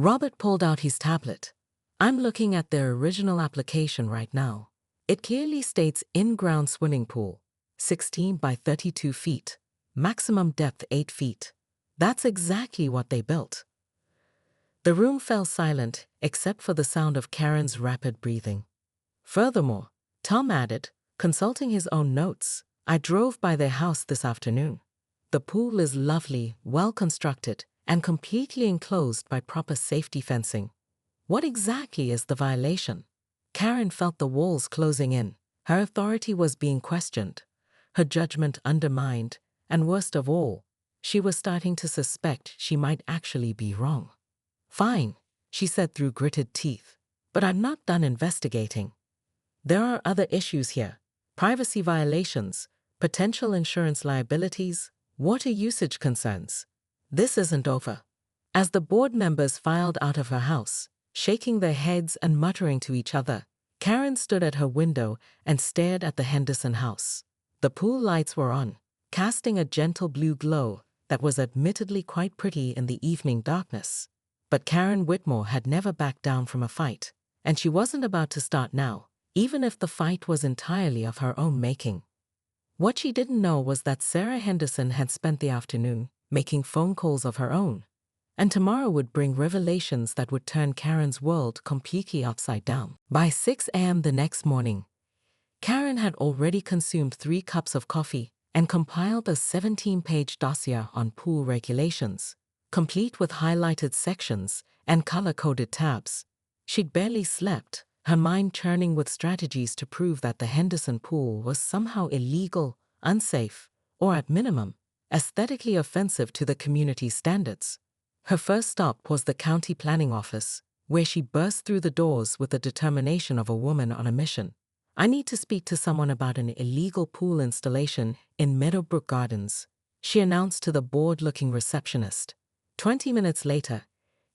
Robert pulled out his tablet. I'm looking at their original application right now. It clearly states in-ground swimming pool, 16 by 32 feet, maximum depth 8 feet. That's exactly what they built. The room fell silent except for the sound of Karen's rapid breathing. Furthermore, Tom added, consulting his own notes, I drove by their house this afternoon. The pool is lovely, well constructed, and completely enclosed by proper safety fencing. What exactly is the violation? Karen felt the walls closing in. Her authority was being questioned, her judgment undermined, and worst of all, she was starting to suspect she might actually be wrong. Fine, she said through gritted teeth, but I'm not done investigating. There are other issues here: privacy violations, potential insurance liabilities, water usage concerns. This isn't over. As the board members filed out of her house, shaking their heads and muttering to each other, Karen stood at her window and stared at the Henderson house. The pool lights were on, casting a gentle blue glow that was admittedly quite pretty in the evening darkness. But Karen Whitmore had never backed down from a fight, and she wasn't about to start now, even if the fight was entirely of her own making. What she didn't know was that Sarah Henderson had spent the afternoon making phone calls of her own, and tomorrow would bring revelations that would turn Karen's world completely upside down. By 6 a.m. the next morning, Karen had already consumed 3 cups of coffee and compiled a 17-page dossier on pool regulations, complete with highlighted sections and color-coded tabs. She'd barely slept, her mind churning with strategies to prove that the Henderson pool was somehow illegal, unsafe, or at minimum, aesthetically offensive to the community's standards. Her first stop was the county planning office, where she burst through the doors with the determination of a woman on a mission. I need to speak to someone about an illegal pool installation in Meadowbrook Gardens, she announced to the bored-looking receptionist. 20 minutes later,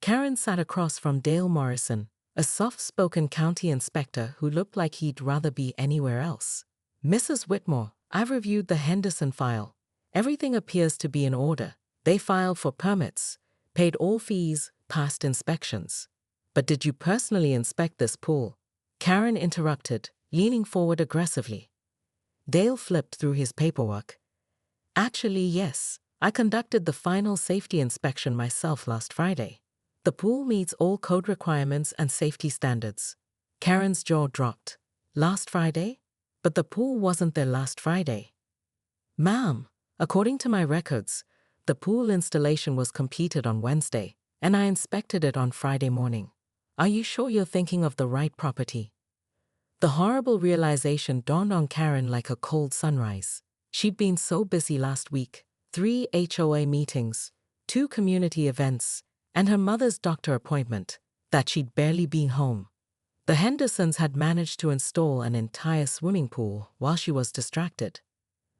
Karen sat across from Dale Morrison, a soft-spoken county inspector who looked like he'd rather be anywhere else. Mrs. Whitmore, I've reviewed the Henderson file. Everything appears to be in order. They filed for permits, paid all fees, passed inspections. But did you personally inspect this pool? Karen interrupted, leaning forward aggressively. Dale flipped through his paperwork. Actually, yes. I conducted the final safety inspection myself last Friday. The pool meets all code requirements and safety standards. Karen's jaw dropped. Last Friday? But the pool wasn't there last Friday. Ma'am, according to my records, the pool installation was completed on Wednesday, and I inspected it on Friday morning. Are you sure you're thinking of the right property? The horrible realization dawned on Karen like a cold sunrise. She'd been so busy last week. 3 HOA meetings, 2 community events, and her mother's doctor appointment, that she'd barely been home. The Hendersons had managed to install an entire swimming pool while she was distracted.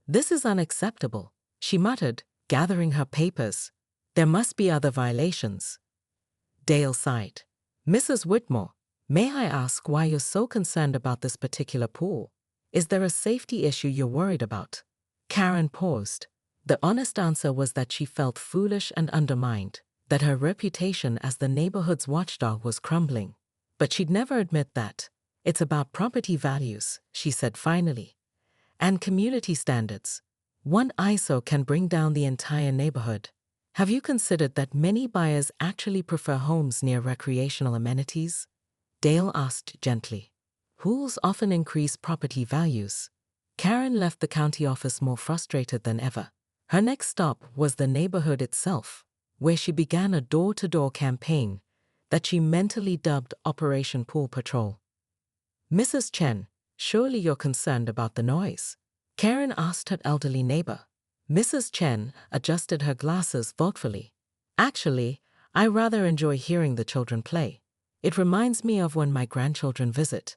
This is unacceptable, she muttered, gathering her papers. There must be other violations. Dale sighed. Mrs. Whitmore, may I ask why you're so concerned about this particular pool? Is there a safety issue you're worried about? Karen paused. The honest answer was that she felt foolish and undermined, that her reputation as the neighborhood's watchdog was crumbling. But she'd never admit that. It's about property values, she said finally. And community standards. One ISO can bring down the entire neighborhood. Have you considered that many buyers actually prefer homes near recreational amenities? Dale asked gently. Pools often increase property values. Karen left the county office more frustrated than ever. Her next stop was the neighborhood itself, where she began a door-to-door campaign that she mentally dubbed Operation Pool Patrol. Mrs. Chen, surely you're concerned about the noise? Karen asked her elderly neighbor. Mrs. Chen adjusted her glasses thoughtfully. Actually, I rather enjoy hearing the children play. It reminds me of when my grandchildren visit.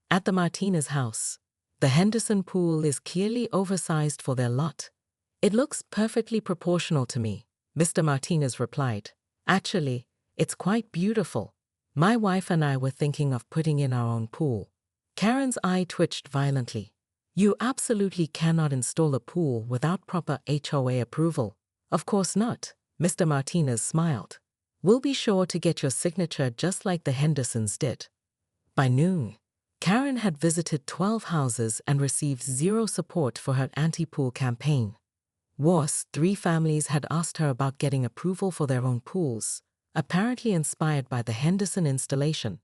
At the Martinez house, the Henderson pool is clearly oversized for their lot. It looks perfectly proportional to me, Mr. Martinez replied. Actually, it's quite beautiful. My wife and I were thinking of putting in our own pool. Karen's eye twitched violently. You absolutely cannot install a pool without proper HOA approval. Of course not, Mr. Martinez smiled. We'll be sure to get your signature just like the Hendersons did. By noon, Karen had visited 12 houses and received zero support for her anti-pool campaign. Worse, 3 families had asked her about getting approval for their own pools, apparently inspired by the Henderson installation.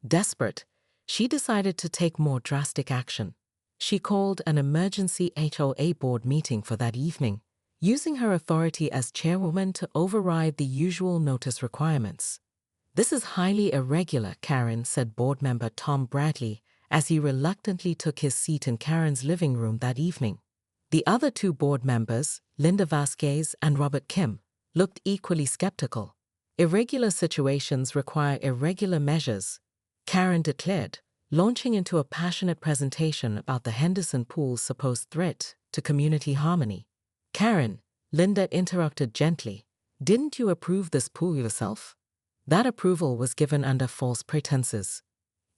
Desperate, she decided to take more drastic action. She called an emergency HOA board meeting for that evening, using her authority as chairwoman to override the usual notice requirements. "This is highly irregular," Karen said board member Tom Bradley, as he reluctantly took his seat in Karen's living room that evening. The other 2 board members, Linda Vasquez and Robert Kim, looked equally skeptical. "Irregular situations require irregular measures," Karen declared, launching into a passionate presentation about the Henderson pool's supposed threat to community harmony. "Karen," Linda interrupted gently, "didn't you approve this pool yourself?" "That approval was given under false pretenses."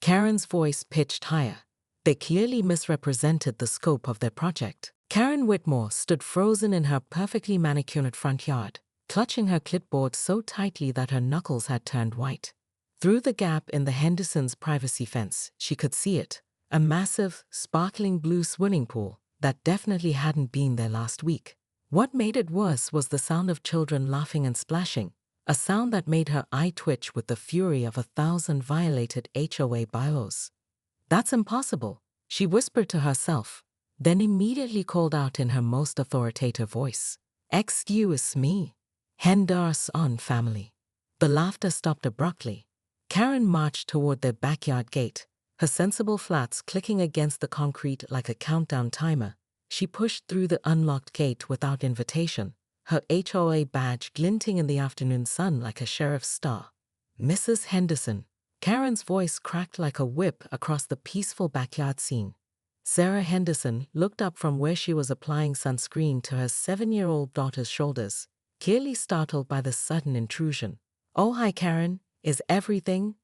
Karen's voice pitched higher. They clearly misrepresented the scope of their project. Karen Whitmore stood frozen in her perfectly manicured front yard, clutching her clipboard so tightly that her knuckles had turned white. Through the gap in the Hendersons' privacy fence, she could see it, a massive, sparkling blue swimming pool that definitely hadn't been there last week. What made it worse was the sound of children laughing and splashing, a sound that made her eye twitch with the fury of 1,000 violated HOA bylaws. "That's impossible," she whispered to herself, then immediately called out in her most authoritative voice, "Excuse me. Henderson family." The laughter stopped abruptly. Karen marched toward their backyard gate, her sensible flats clicking against the concrete like a countdown timer. She pushed through the unlocked gate without invitation, her HOA badge glinting in the afternoon sun like a sheriff's star. "Mrs. Henderson." Karen's voice cracked like a whip across the peaceful backyard scene. Sarah Henderson looked up from where she was applying sunscreen to her 7-year-old daughter's shoulders, clearly startled by the sudden intrusion. "Oh, hi, Karen. Is everything?"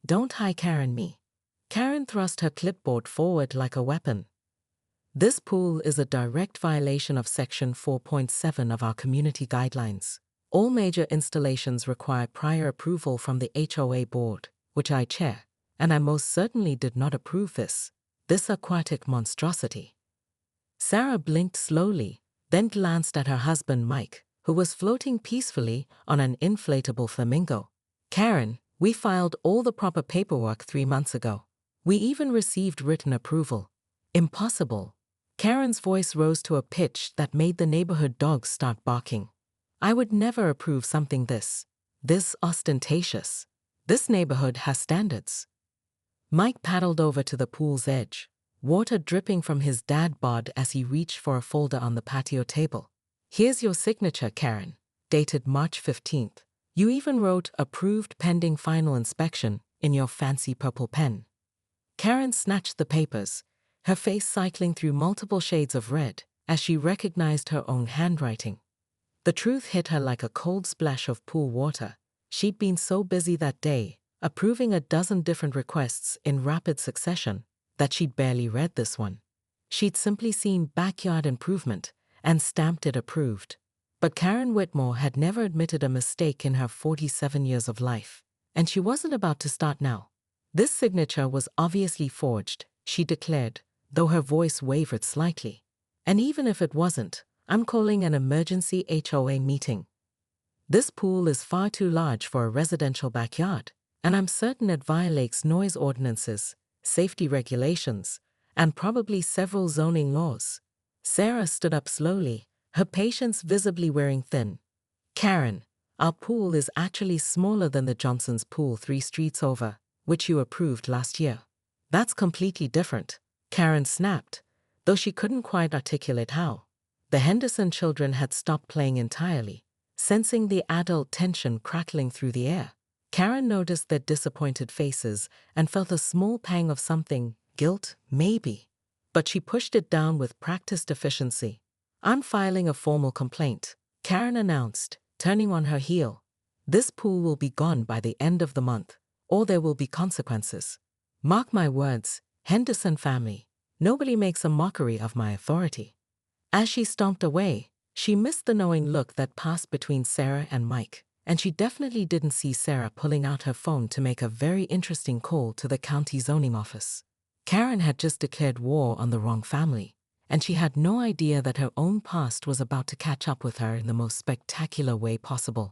"Don't hi, Karen me." Karen thrust her clipboard forward like a weapon. "This pool is a direct violation of Section 4.7 of our community guidelines. All major installations require prior approval from the HOA board, which I chair, and I most certainly did not approve this aquatic monstrosity." Sarah blinked slowly, then glanced at her husband Mike, who was floating peacefully on an inflatable flamingo. "Karen, we filed all the proper paperwork 3 months ago. We even received written approval." "Impossible." Karen's voice rose to a pitch that made the neighborhood dogs start barking. "I would never approve something this ostentatious. This neighborhood has standards." Mike paddled over to the pool's edge, water dripping from his dad bod as he reached for a folder on the patio table. "Here's your signature, Karen, dated March 15th. You even wrote 'approved pending final inspection' in your fancy purple pen." Karen snatched the papers, her face cycling through multiple shades of red as she recognized her own handwriting. The truth hit her like a cold splash of pool water. She'd been so busy that day, approving a dozen different requests in rapid succession, that she'd barely read this one. She'd simply seen backyard improvement and stamped it approved. But Karen Whitmore had never admitted a mistake in her 47 years of life, and she wasn't about to start now. "This signature was obviously forged," she declared, though her voice wavered slightly. "And even if it wasn't, I'm calling an emergency HOA meeting. This pool is far too large for a residential backyard, and I'm certain it violates noise ordinances, safety regulations, and probably several zoning laws." Sarah stood up slowly, her patience visibly wearing thin. "Karen, our pool is actually smaller than the Johnsons' pool 3 streets over, which you approved last year." "That's completely different," Karen snapped, though she couldn't quite articulate how. The Henderson children had stopped playing entirely, sensing the adult tension crackling through the air. Karen noticed their disappointed faces and felt a small pang of something, guilt, maybe. But she pushed it down with practiced efficiency. "I'm filing a formal complaint," Karen announced, turning on her heel. "This pool will be gone by the end of the month, or there will be consequences. Mark my words, Henderson family, nobody makes a mockery of my authority." As she stomped away, she missed the knowing look that passed between Sarah and Mike. And she definitely didn't see Sarah pulling out her phone to make a very interesting call to the county zoning office. Karen had just declared war on the wrong family, and she had no idea that her own past was about to catch up with her in the most spectacular way possible.